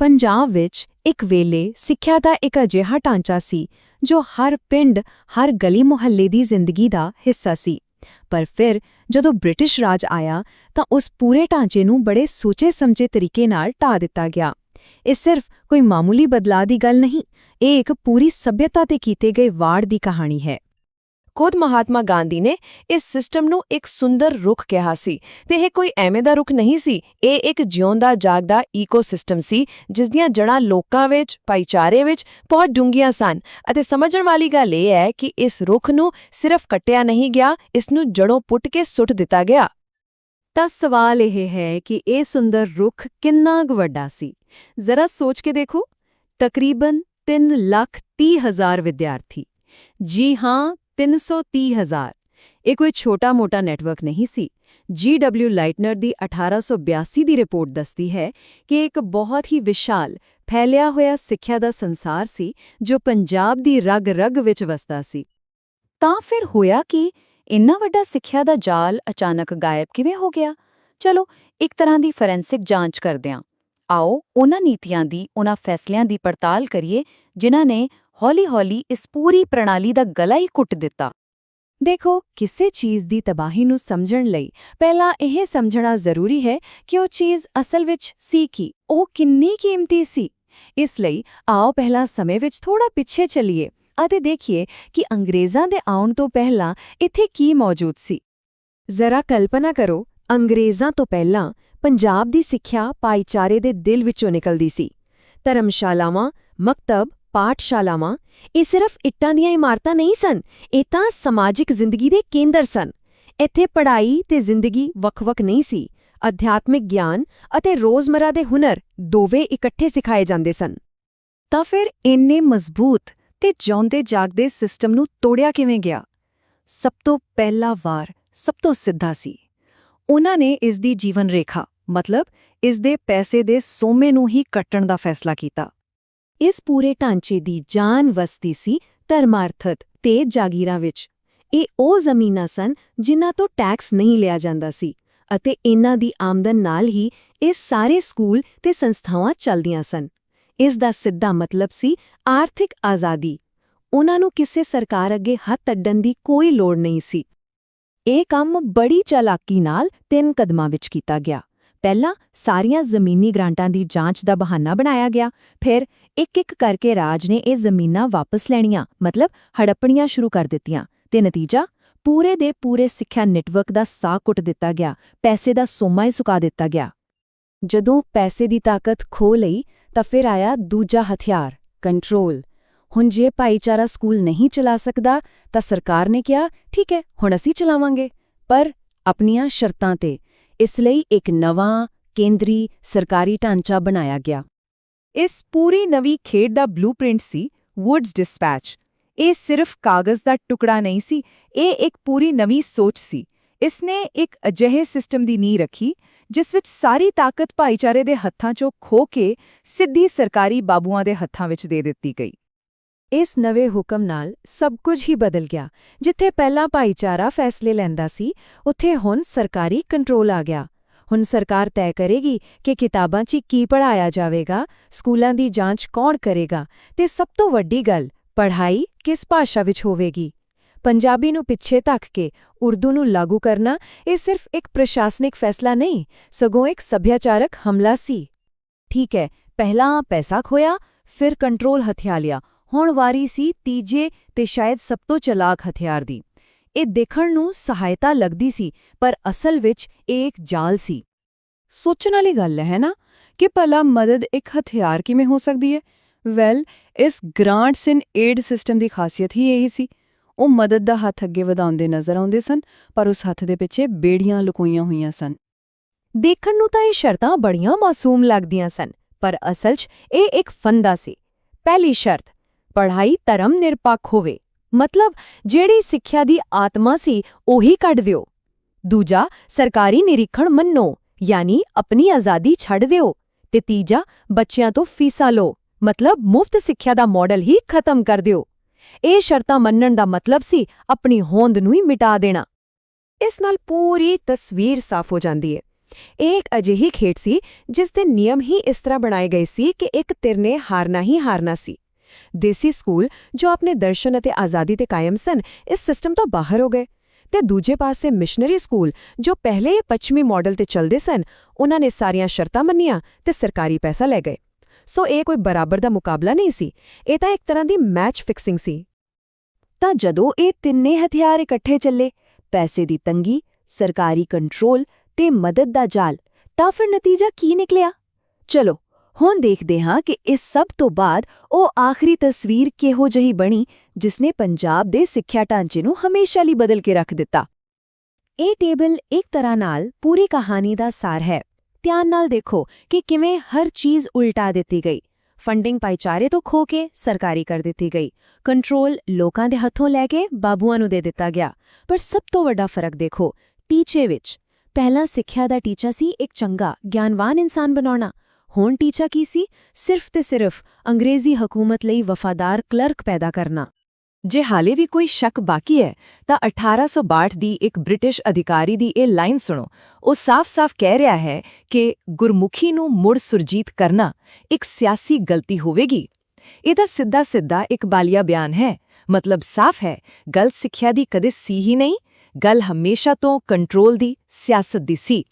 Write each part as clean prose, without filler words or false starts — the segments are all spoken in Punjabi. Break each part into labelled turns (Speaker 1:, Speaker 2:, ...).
Speaker 1: ਪੰਜਾਬ ਵਿੱਚ ਇੱਕ ਵੇਲੇ ਸਿੱਖਿਆ ਦਾ ਇੱਕ ਅਜਿਹਾ ਢਾਂਚਾ ਸੀ ਜੋ ਹਰ ਪਿੰਡ, ਹਰ ਗਲੀ ਮੁਹੱਲੇ ਦੀ ਜ਼ਿੰਦਗੀ ਦਾ ਹਿੱਸਾ ਸੀ। ਪਰ ਫਿਰ ਜਦੋਂ ਬ੍ਰਿਟਿਸ਼ ਰਾਜ ਆਇਆ ਤਾਂ ਉਸ ਪੂਰੇ ਢਾਂਚੇ ਨੂੰ ਬੜੇ ਸੋਚੇ-ਸਮਝੇ ਤਰੀਕੇ ਨਾਲ ਢਾਹ ਦਿੱਤਾ ਗਿਆ। ਇਹ ਸਿਰਫ ਕੋਈ ਮਾਮੂਲੀ ਬਦਲਾਅ ਦੀ ਗੱਲ ਨਹੀਂ, ਇਹ ਇੱਕ ਪੂਰੀ ਸੱਭਿਅਤਾ ਤੇ ਕੀਤੇ ਗਏ ਵਾੜ ਦੀ ਕਹਾਣੀ ਹੈ।
Speaker 2: ਖੁਦ ਮਹਾਤਮਾ ਗਾਂਧੀ ਨੇ ਇਸ ਸਿਸਟਮ ਨੂੰ ਇੱਕ ਸੁੰਦਰ ਰੁੱਖ ਕਿਹਾ ਸੀ ਤੇ ਇਹ ਕੋਈ ਐਵੇਂ ਦਾ ਰੁੱਖ ਨਹੀਂ ਸੀ, ਇਹ ਇੱਕ ਜਿਉਂਦਾ ਜਾਗਦਾ ਈਕੋਸਿਸਟਮ ਸੀ ਜਿਸ ਦੀਆਂ ਜੜ੍ਹਾਂ ਲੋਕਾਂ ਵਿੱਚ, ਭਾਈਚਾਰੇ ਵਿੱਚ ਬਹੁਤ ਡੂੰਘੀਆਂ ਸਨ। ਅਤੇ ਸਮਝਣ ਵਾਲੀ ਗੱਲ ਇਹ ਹੈ ਕਿ ਇਸ ਰੁੱਖ ਨੂੰ ਸਿਰਫ ਕੱਟਿਆ ਨਹੀਂ ਗਿਆ, ਇਸ ਨੂੰ ਜੜੋਂ ਪੁੱਟ ਕੇ ਸੁੱਟ ਦਿੱਤਾ ਗਿਆ।
Speaker 1: ਤਾਂ ਸਵਾਲ ਇਹ ਹੈ ਕਿ ਇਹ ਸੁੰਦਰ ਰੁੱਖ ਕਿੰਨਾ ਕੁ ਵੱਡਾ ਸੀ। ਜ਼ਰਾ ਸੋਚ ਕੇ ਦੇਖੋ, ਤਕਰੀਬਨ 3,30,000 ਵਿਦਿਆਰਥੀ। ਜੀ ਹਾਂ, 330,000। ਇਹ ਕੋਈ ਛੋਟਾ-ਮੋਟਾ ਨੈਟਵਰਕ ਨਹੀਂ ਸੀ। G.W. ਲਾਈਟਨਰ ਦੀ 1882 ਦੀ ਰਿਪੋਰਟ ਦੱਸਦੀ ਹੈ ਕਿ ਇੱਕ ਬਹੁਤ ਹੀ ਵਿਸ਼ਾਲ, ਫੈਲਿਆ ਹੋਇਆ ਸਿੱਖਿਆ ਦਾ ਸੰਸਾਰ ਸੀ ਜੋ ਪੰਜਾਬ ਦੀ ਰਗ-ਰਗ ਵਿੱਚ ਵਸਦਾ ਸੀ। ਤਾਂ ਫਿਰ ਹੋਇਆ ਕਿ ਇੰਨਾ ਵੱਡਾ ਸਿੱਖਿਆ ਦਾ ਜਾਲ ਅਚਾਨਕ ਗਾਇਬ ਕਿਵੇਂ ਹੋ ਗਿਆ? ਚਲੋ, ਇੱਕ ਤਰ੍ਹਾਂ ਦੀ ਫੋਰੈਂਸਿਕ ਜਾਂਚ ਕਰਦੇ ਹਾਂ। ਆਓ ਉਹਨਾਂ ਨੀਤੀਆਂ ਦੀ, ਉਹਨਾਂ ਫੈਸਲਿਆਂ ਦੀ ਪੜਤਾਲ ਕਰੀਏ ਜਿਨ੍ਹਾਂ ਨੇ ਹੌਲੀ-ਹੌਲੀ ਇਸ ਪੂਰੀ ਪ੍ਰਣਾਲੀ ਦਾ ਗਲਾ ਹੀ ਘੁੱਟ ਦਿੱਤਾ। ਦੇਖੋ, ਕਿਸੇ ਚੀਜ਼ ਦੀ ਤਬਾਹੀ ਨੂੰ ਸਮਝਣ ਲਈ ਪਹਿਲਾਂ ਇਹ ਸਮਝਣਾ ਜ਼ਰੂਰੀ ਹੈ ਕਿ ਉਹ ਚੀਜ਼ ਅਸਲ ਵਿੱਚ ਸੀ ਕੀ, ਉਹ ਕਿੰਨੀ ਕੀਮਤੀ ਸੀ। ਇਸ ਲਈ ਆਓ ਪਹਿਲਾਂ ਸਮੇਂ ਵਿੱਚ ਥੋੜਾ ਪਿੱਛੇ ਚੱਲੀਏ ਅਤੇ ਦੇਖੀਏ ਕਿ ਅੰਗਰੇਜ਼ਾਂ ਦੇ ਆਉਣ ਤੋਂ ਪਹਿਲਾਂ ਇੱਥੇ ਕੀ ਮੌਜੂਦ ਸੀ। ਜ਼ਰਾ ਕਲਪਨਾ ਕਰੋ, ਅੰਗਰੇਜ਼ਾਂ ਤੋਂ ਪਹਿਲਾਂ ਪੰਜਾਬ ਦੀ ਸਿੱਖਿਆ ਭਾਈਚਾਰੇ ਦੇ ਦਿਲ ਵਿੱਚੋਂ ਨਿਕਲਦੀ ਸੀ। ਧਰਮਸ਼ਾਲਾਵਾਂ, ਮਕਤਬ, ਪਾਠਸ਼ਾਲਾਵਾਂ ਇਹ ਸਿਰਫ ਇੱਟਾਂ ਦੀਆਂ ਇਮਾਰਤਾਂ ਨਹੀਂ ਸਨ, ਇਹ ਤਾਂ ਸਮਾਜਿਕ ਜ਼ਿੰਦਗੀ ਦੇ ਕੇਂਦਰ ਸਨ। ਇੱਥੇ ਪੜ੍ਹਾਈ ਤੇ ਜ਼ਿੰਦਗੀ ਵੱਖ-ਵੱਖ ਨਹੀਂ ਸੀ, ਅਧਿਆਤਮਿਕ ਗਿਆਨ ਅਤੇ ਰੋਜ਼ਮਰਾ ਦੇ ਹੁਨਰ ਦੋਵੇਂ ਇਕੱਠੇ ਸਿਖਾਏ ਜਾਂਦੇ ਸਨ। ਤਾਂ ਫਿਰ ਇੰਨੇ ਮਜ਼ਬੂਤ ਤੇ ਜਿਉਂਦੇ ਜਾਗਦੇ ਸਿਸਟਮ ਨੂੰ ਤੋੜਿਆ ਕਿਵੇਂ ਗਿਆ? ਸਭ ਤੋਂ ਪਹਿਲਾ ਵਾਰ ਸਭ ਤੋਂ ਸਿੱਧਾ ਸੀ। ਉਹਨਾਂ ਨੇ ਇਸ ਦੀ ਜੀਵਨ ਰੇਖਾ, ਮਤਲਬ ਇਸ ਦੇ ਪੈਸੇ ਦੇ ਸੋਮੇ ਨੂੰ ਹੀ ਕੱਟਣ ਦਾ ਫੈਸਲਾ ਕੀਤਾ। ਇਸ ਪੂਰੇ ਢਾਂਚੇ ਦੀ ਜਾਨ ਵਸਦੀ ਸੀ ਧਰਮਾਰਥਤ ਤੇ ਜਾਗੀਰਾਂ ਵਿੱਚ। ਇਹ ਉਹ ਜ਼ਮੀਨਾਂ ਸਨ ਜਿਨ੍ਹਾਂ ਤੋਂ ਟੈਕਸ ਨਹੀਂ ਲਿਆ ਜਾਂਦਾ ਸੀ ਅਤੇ ਇਨ੍ਹਾਂ ਦੀ ਆਮਦਨ ਨਾਲ ਹੀ ਇਹ ਸਾਰੇ ਸਕੂਲ ਤੇ ਸੰਸਥਾਵਾਂ ਚੱਲਦੀਆਂ ਸਨ। ਇਸ ਦਾ ਸਿੱਧਾ ਮਤਲਬ ਸੀ ਆਰਥਿਕ ਆਜ਼ਾਦੀ। ਉਹਨਾਂ ਨੂੰ ਕਿਸੇ ਸਰਕਾਰ ਅੱਗੇ ਹੱਥ ਅੱਡਣ ਦੀ ਕੋਈ ਲੋੜ ਨਹੀਂ ਸੀ। ਇਹ ਕੰਮ ਬੜੀ ਚਾਲਾਕੀ ਨਾਲ 3 ਕਦਮਾਂ ਵਿੱਚ ਕੀਤਾ ਗਿਆ। ਪਹਿਲਾਂ ਸਾਰੀਆਂ ਜ਼ਮੀਨੀ ਗ੍ਰਾਂਟਾਂ ਦੀ ਜਾਂਚ ਦਾ ਬਹਾਨਾ ਬਣਾਇਆ ਗਿਆ, ਫਿਰ ਇੱਕ-ਇੱਕ ਕਰਕੇ ਰਾਜ ਨੇ ਇਹ ਜ਼ਮੀਨਾਂ ਵਾਪਸ ਲੈਣੀਆਂ, ਮਤਲਬ ਹੜੱਪਣੀਆਂ ਸ਼ੁਰੂ ਕਰ ਦਿੱਤੀਆਂ ਤੇ ਨਤੀਜਾ ਪੂਰੇ ਦੇ ਪੂਰੇ ਸਿੱਖਿਆ ਨੈਟਵਰਕ ਦਾ ਸਾਹ ਕੁੱਟ ਦਿੱਤਾ ਗਿਆ, ਪੈਸੇ ਦਾ ਸੋਮਾ ਹੀ ਸੁਕਾ ਦਿੱਤਾ ਗਿਆ। ਜਦੋਂ ਪੈਸੇ ਦੀ ਤਾਕਤ ਖੋ ਲਈ ਤਾਂ ਫਿਰ ਆਇਆ ਦੂਜਾ ਹਥਿਆਰ, ਕੰਟਰੋਲ। ਹੁਣ ਜੇ ਭਾਈਚਾਰਾ ਸਕੂਲ ਨਹੀਂ ਚਲਾ ਸਕਦਾ ਤਾਂ ਸਰਕਾਰ ਨੇ ਕਿਹਾ, ਠੀਕ ਹੈ, ਹੁਣ ਅਸੀਂ ਚਲਾਵਾਂਗੇ, ਪਰ ਆਪਣੀਆਂ ਸ਼ਰਤਾਂ ਤੇ। ਇਸ ਲਈ ਇੱਕ ਨਵਾਂ ਕੇਂਦਰੀ ਸਰਕਾਰੀ ਢਾਂਚਾ ਬਣਾਇਆ ਗਿਆ। ਇਸ ਪੂਰੀ ਨਵੀਂ ਖੇਡ ਦਾ ਬਲੂਪ੍ਰਿੰਟ ਸੀ ਵੁਡਸ ਡਿਸਪੈਚ। ਇਹ ਸਿਰਫ ਕਾਗਜ਼ ਦਾ ਟੁਕੜਾ ਨਹੀਂ ਸੀ, ਇਹ ਇੱਕ ਪੂਰੀ ਨਵੀਂ ਸੋਚ ਸੀ। ਇਸ ਨੇ ਇੱਕ ਅਜਿਹੇ ਸਿਸਟਮ ਦੀ ਨੀਂਹ ਰੱਖੀ ਜਿਸ ਵਿੱਚ ਸਾਰੀ ਤਾਕਤ ਭਾਈਚਾਰੇ ਦੇ ਹੱਥਾਂ 'ਚੋਂ ਖੋਹ ਕੇ ਸਿੱਧੀ ਸਰਕਾਰੀ ਬਾਬੂਆਂ ਦੇ ਹੱਥਾਂ ਵਿੱਚ ਦੇ ਦਿੱਤੀ ਗਈ। ਇਸ ਨਵੇਂ ਹੁਕਮ ਨਾਲ ਸਭ ਕੁਝ ਹੀ ਬਦਲ ਗਿਆ। ਜਿੱਥੇ ਪਹਿਲਾਂ ਭਾਈਚਾਰਾ ਫੈਸਲੇ ਲੈਂਦਾ ਸੀ, ਉੱਥੇ ਹੁਣ ਸਰਕਾਰੀ ਕੰਟਰੋਲ ਆ ਗਿਆ। ਹੁਣ ਸਰਕਾਰ ਤੈਅ ਕਰੇਗੀ ਕਿ ਕਿਤਾਬਾਂ 'ਚ ਕੀ ਪੜ੍ਹਾਇਆ ਜਾਵੇਗਾ, ਸਕੂਲਾਂ ਦੀ ਜਾਂਚ ਕੌਣ ਕਰੇਗਾ ਤੇ ਸਭ ਤੋਂ ਵੱਡੀ ਗੱਲ, ਪੜ੍ਹਾਈ ਕਿਸ ਭਾਸ਼ਾ ਵਿੱਚ ਹੋਵੇਗੀ। ਪੰਜਾਬੀ ਨੂੰ ਪਿੱਛੇ ਧੱਕ ਕੇ ਉਰਦੂ ਨੂੰ ਲਾਗੂ ਕਰਨਾ ਇਹ ਸਿਰਫ ਇੱਕ ਪ੍ਰਸ਼ਾਸਨਿਕ ਫੈਸਲਾ ਨਹੀਂ, ਸਗੋਂ ਇੱਕ ਸੱਭਿਆਚਾਰਕ ਹਮਲਾ ਸੀ। ਠੀਕ ਹੈ, ਪਹਿਲਾਂ ਪੈਸਾ ਖੋਇਆ, ਫਿਰ ਕੰਟਰੋਲ ਹਥਿਆ ਲਿਆ। ਹੁਣ ਵਾਰੀ ਸੀ ਤੀਜੇ ਤੇ ਸ਼ਾਇਦ ਸਭ ਤੋਂ ਚਲਾਕ ਹਥਿਆਰ ਦੀ। ਇਹ ਦੇਖਣ ਨੂੰ ਸਹਾਇਤਾ ਲੱਗਦੀ ਸੀ, ਪਰ ਅਸਲ ਵਿੱਚ ਇਹ ਇੱਕ ਜਾਲ ਸੀ। ਸੋਚਣ ਵਾਲੀ ਗੱਲ ਹੈ ਨਾ ਕਿ ਭਲਾ ਮਦਦ ਇੱਕ ਹਥਿਆਰ ਕਿਵੇਂ ਹੋ ਸਕਦੀ ਹੈ? ਵੈਲ, ਇਸ ਗ੍ਰਾਂਟਸ ਇਨ ਏਡ ਸਿਸਟਮ ਦੀ ਖਾਸੀਅਤ ਹੀ ਇਹੀ ਸੀ। ਉਹ ਮਦਦ ਦਾ ਹੱਥ ਅੱਗੇ ਵਧਾਉਂਦੇ ਨਜ਼ਰ ਆਉਂਦੇ ਸਨ, ਪਰ ਉਸ ਹੱਥ ਦੇ ਪਿੱਛੇ ਬੇੜੀਆਂ ਲੁਕੋਈਆਂ ਹੋਈਆਂ ਸਨ। ਦੇਖਣ ਨੂੰ ਤਾਂ ਇਹ ਸ਼ਰਤਾਂ ਬੜੀਆਂ ਮਾਸੂਮ ਲੱਗਦੀਆਂ ਸਨ, ਪਰ ਅਸਲ 'ਚ ਇਹ ਇੱਕ ਫੰਦਾ ਸੀ। ਪਹਿਲੀ ਸ਼ਰਤ, ਪੜ੍ਹਾਈ ਧਰਮ ਨਿਰਪੱਖ ਹੋਵੇ, ਮਤਲਬ ਜਿਹੜੀ ਸਿੱਖਿਆ ਦੀ ਆਤਮਾ ਸੀ ਉਹੀ ਕੱਢ ਦਿਓ। ਦੂਜਾ, ਸਰਕਾਰੀ ਨਿਰੀਖਣ ਮੰਨੋ, ਯਾਨੀ ਆਪਣੀ ਆਜ਼ਾਦੀ ਛੱਡ ਦਿਓ। ਤੇ ਤੀਜਾ, ਬੱਚਿਆਂ ਤੋਂ ਫੀਸਾਂ ਲਓ, ਮਤਲਬ ਮੁਫਤ ਸਿੱਖਿਆ ਦਾ ਮਾਡਲ ਹੀ ਖਤਮ ਕਰ ਦਿਓ। ਇਹ ਸ਼ਰਤਾਂ ਮੰਨਣ ਦਾ ਮਤਲਬ ਸੀ ਆਪਣੀ ਹੋਂਦ ਨੂੰ ਹੀ ਮਿਟਾ ਦੇਣਾ। ਇਸ ਨਾਲ ਪੂਰੀ ਤਸਵੀਰ ਸਾਫ਼ ਹੋ ਜਾਂਦੀ ਹੈ।
Speaker 2: ਇਹ ਇੱਕ ਅਜਿਹੀ ਖੇਡ ਸੀ ਜਿਸ ਦੇ ਨਿਯਮ ਹੀ ਇਸ ਤਰ੍ਹਾਂ ਬਣਾਏ ਗਏ ਸੀ ਕਿ ਇੱਕ ਧਿਰ ਨੇ ਹਾਰਨਾ ਹੀ ਹਾਰਨਾ ਸੀ। ਦੇਸੀ ਸਕੂਲ ਜੋ ਆਪਣੇ ਦਰਸ਼ਨ ਅਤੇ ਆਜ਼ਾਦੀ ਤੇ ਕਾਇਮ ਸਨ, ਇਸ ਸਿਸਟਮ ਤੋਂ ਬਾਹਰ ਹੋ ਗਏ ਤੇ ਦੂਜੇ ਪਾਸੇ ਮਿਸ਼ਨਰੀ ਸਕੂਲ ਜੋ ਪਹਿਲੇ ਪੱਛਮੀ ਮਾਡਲ ਤੇ ਚੱਲਦੇ ਸਨ, ਉਹਨਾਂ ਨੇ ਸਾਰੀਆਂ ਸ਼ਰਤਾਂ ਮੰਨੀਆਂ ਤੇ ਸਰਕਾਰੀ ਪੈਸਾ ਲੈ ਗਏ। ਸੋ ਇਹ ਕੋਈ ਬਰਾਬਰ ਦਾ ਮੁਕਾਬਲਾ ਨਹੀਂ ਸੀ, ਇਹ ਤਾਂ ਇੱਕ ਤਰ੍ਹਾਂ ਦੀ ਮੈਚ ਫਿਕਸਿੰਗ ਸੀ।
Speaker 1: ਤਾਂ ਜਦੋਂ ਇਹ ਤਿੰਨੇ ਹਥਿਆਰ ਇਕੱਠੇ ਚੱਲੇ, ਪੈਸੇ ਦੀ ਤੰਗੀ, ਸਰਕਾਰੀ ਕੰਟਰੋਲ ਤੇ ਮਦਦ ਦਾ ਜਾਲ, ਤਾਂ ਫਿਰ ਨਤੀਜਾ ਕੀ ਨਿਕਲਿਆ? ਚਲੋ ਹੁਣ ਦੇਖਦੇ ਹਾਂ ਕਿ ਇਸ ਸਭ ਤੋਂ ਬਾਅਦ ਉਹ ਆਖਰੀ ਤਸਵੀਰ ਕਿਹੋ ਜਿਹੀ ਬਣੀ ਜਿਸ ਨੇ ਪੰਜਾਬ ਦੇ ਸਿੱਖਿਆ ਢਾਂਚੇ ਨੂੰ ਹਮੇਸ਼ਾ ਲਈ ਬਦਲ ਕੇ ਰੱਖ ਦਿੱਤਾ। ਇਹ ਟੇਬਲ ਇੱਕ ਤਰ੍ਹਾਂ ਨਾਲ ਪੂਰੀ ਕਹਾਣੀ ਦਾ ਸਾਰ ਹੈ। ਧਿਆਨ ਨਾਲ ਦੇਖੋ ਕਿ ਕਿਵੇਂ ਹਰ ਚੀਜ਼ ਉਲਟਾ ਦਿੱਤੀ ਗਈ। ਫੰਡਿੰਗ ਭਾਈਚਾਰੇ ਤੋਂ ਖੋ ਕੇ ਸਰਕਾਰੀ ਕਰ ਦਿੱਤੀ ਗਈ। ਕੰਟਰੋਲ ਲੋਕਾਂ ਦੇ ਹੱਥੋਂ ਲੈ ਕੇ ਬਾਬੂਆਂ ਨੂੰ ਦੇ ਦਿੱਤਾ ਗਿਆ। ਪਰ ਸਭ ਤੋਂ ਵੱਡਾ ਫਰਕ ਦੇਖੋ ਟੀਚੇ ਵਿੱਚ। ਪਹਿਲਾਂ ਸਿੱਖਿਆ ਦਾ ਟੀਚਾ ਸੀ ਇੱਕ ਚੰਗਾ, ਗਿਆਨਵਾਨ ਇਨਸਾਨ ਬਣਾਉਣਾ। ਹੁਣ ਟੀਚਾ ਕੀ ਸੀ? ਸਿਰਫ ਤੇ ਸਿਰਫ ਅੰਗਰੇਜ਼ੀ ਹਕੂਮਤ ਲਈ ਵਫਾਦਾਰ ਕਲਰਕ ਪੈਦਾ ਕਰਨਾ।
Speaker 2: ਜੇ ਹਾਲੇ ਵੀ ਕੋਈ ਸ਼ੱਕ ਬਾਕੀ ਹੈ ਤਾਂ 1862 ਦੀ ਇੱਕ ਬ੍ਰਿਟਿਸ਼ ਅਧਿਕਾਰੀ ਦੀ ਇਹ ਲਾਈਨ ਸੁਣੋ। ਉਹ ਸਾਫ਼-ਸਾਫ਼ ਕਹਿ ਰਿਹਾ ਹੈ ਕਿ ਗੁਰਮੁਖੀ ਨੂੰ ਮੁੜ ਸੁਰਜੀਤ ਕਰਨਾ ਇੱਕ ਸਿਆਸੀ ਗਲਤੀ ਹੋਵੇਗੀ। ਇਹ ਤਾਂ ਸਿੱਧਾ-ਸਿੱਧਾ ਇੱਕ ਬਾਲੀਆ ਬਿਆਨ ਹੈ। ਮਤਲਬ ਸਾਫ਼ ਹੈ, ਗੱਲ ਸਿੱਖਿਆ ਦੀ ਕਦੇ ਸੀ ਹੀ ਨਹੀਂ, ਗੱਲ ਹਮੇਸ਼ਾ ਤੋਂ ਕੰਟਰੋਲ ਦੀ, ਸਿਆਸਤ ਦੀ ਸੀ।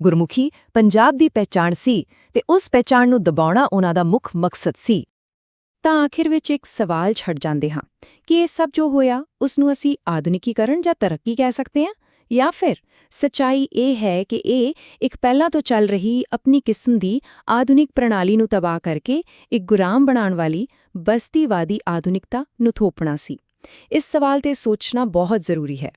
Speaker 2: ਗੁਰਮੁਖੀ ਪੰਜਾਬ ਦੀ ਪਹਿਚਾਣ ਸੀ ਤੇ ਉਸ ਪਹਿਚਾਣ ਨੂੰ ਦਬਾਉਣਾ ਉਹਨਾਂ ਦਾ ਮੁੱਖ ਮਕਸਦ ਸੀ।
Speaker 1: ਤਾਂ ਆਖਿਰ ਵਿੱਚ ਇੱਕ ਸਵਾਲ ਛੱਡ ਜਾਂਦੇ ਹਾਂ ਕਿ ਇਹ ਸਭ ਜੋ ਹੋਇਆ ਉਸ ਨੂੰ ਅਸੀਂ ਆਧੁਨਿਕੀਕਰਨ ਜਾਂ ਤਰੱਕੀ ਕਹਿ ਸਕਦੇ ਹਾਂ, ਜਾਂ ਫਿਰ ਸੱਚਾਈ ਇਹ ਹੈ ਕਿ ਇਹ ਇੱਕ ਪਹਿਲਾਂ ਤੋਂ ਚੱਲ ਰਹੀ ਆਪਣੀ ਕਿਸਮ ਦੀ ਆਧੁਨਿਕ ਪ੍ਰਣਾਲੀ ਨੂੰ ਤਬਾਹ ਕਰਕੇ ਇੱਕ ਗੁਲਾਮ ਬਣਾਉਣ ਵਾਲੀ ਬਸਤੀਵਾਦੀ ਆਧੁਨਿਕਤਾ ਨੂੰ ਥੋਪਣਾ ਸੀ। ਇਸ ਸਵਾਲ ਤੇ ਸੋਚਣਾ ਬਹੁਤ ਜ਼ਰੂਰੀ ਹੈ।